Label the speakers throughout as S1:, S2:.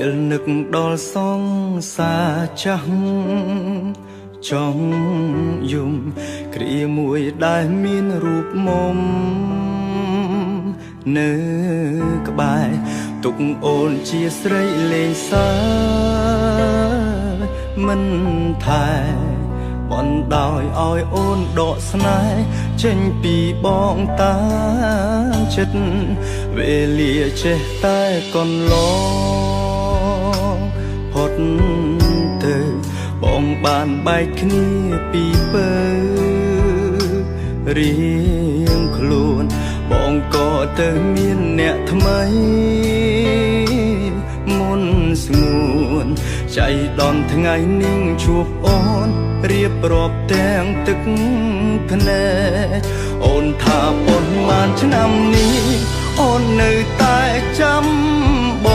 S1: ពេលនឹកដល់សង្សារចាស់ចង់យំគ្រាមួយដែលមានរូបមុំនៅក្បែរទុកអូនជាស្រីលេងសើមិនថែបណ្ដោយឲ្យអូនដកស្នេហ៍ចេញពីបងតាចិត្តវេលាចេះតែកន្លងផុតទៅបងបានបែកគ្នាពីពើរៀងខ្លួនបងក៏ទៅមានអ្នកថ្មីមុនស្ងួនចៃដន្យថ្ងៃនឹងជួបអូនរៀបរាប់ទាំងទឹកភ្នែកអូនថាប៉ុន្មានឆ្នាំនេះអូននៅតែចាំប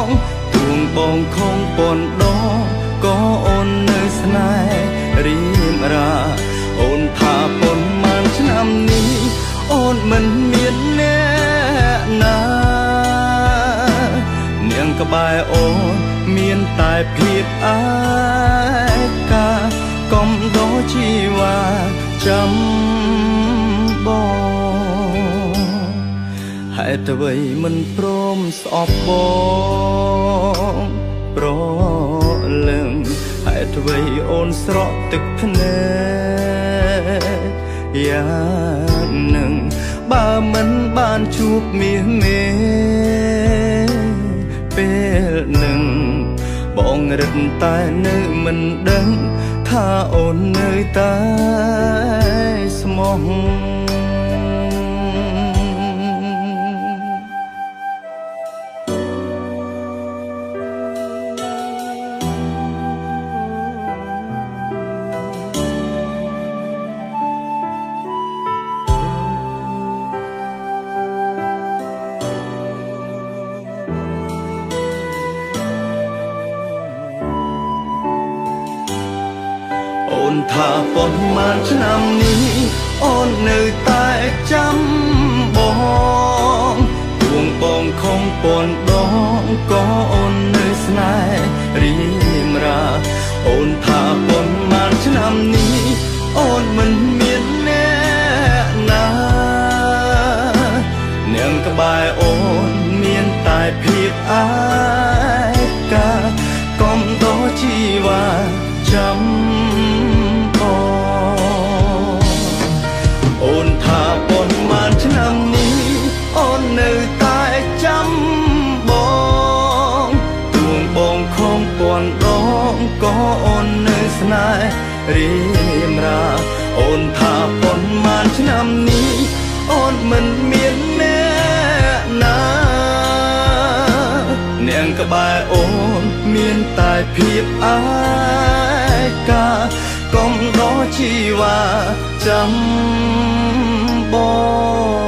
S1: ងទួងបងខំប៉ុនដងក៏អូននៅស្នេហ៍រៀមរាអូនថាប៉ុន្មានឆ្នាំនេះអូនមិនមានអ្នកណានាងក្បែរអូនមានតែភាពអាកាកុំដោជីវ៉ាចាំបងហេតុអ្វីមិនព្រមស្អប់បងប្រលឹងហេតុអ្វីអូនស្រក់ទឹកភ្នែកយ៉ាងនឹងបើមិនបានជួបមាសមេពេលនឹងបងរឹតតែនៅមិនដឹងថាអូននៅតែស្មោះអូនថាប៉ុន្មានឆ្នាំនេះអូននៅតែចាំបងទួងបងខំប៉ុនដងក៏អូននៅស្នេហ៍រៀមរាអូនថាប៉ុន្មានឆ្នាំនេះអូនមិនមានអ្នកណានាងក្បែរអូនមានតែភាពអាកាកុំដោជីវ៉ាចាំអូនថាប៉ុន្មានឆ្នាំនេះអូននៅតែចាំបងទួងបងខំប៉ុនដងក៏អូននៅស្នេហ៍រៀមរាអូនថាប៉ុន្មានឆ្នាំនេះអូនមិនមានអ្នកណានាងក្បែរអូនមានតែភាពអាកាកុំដោជីវ៉ាចាំបង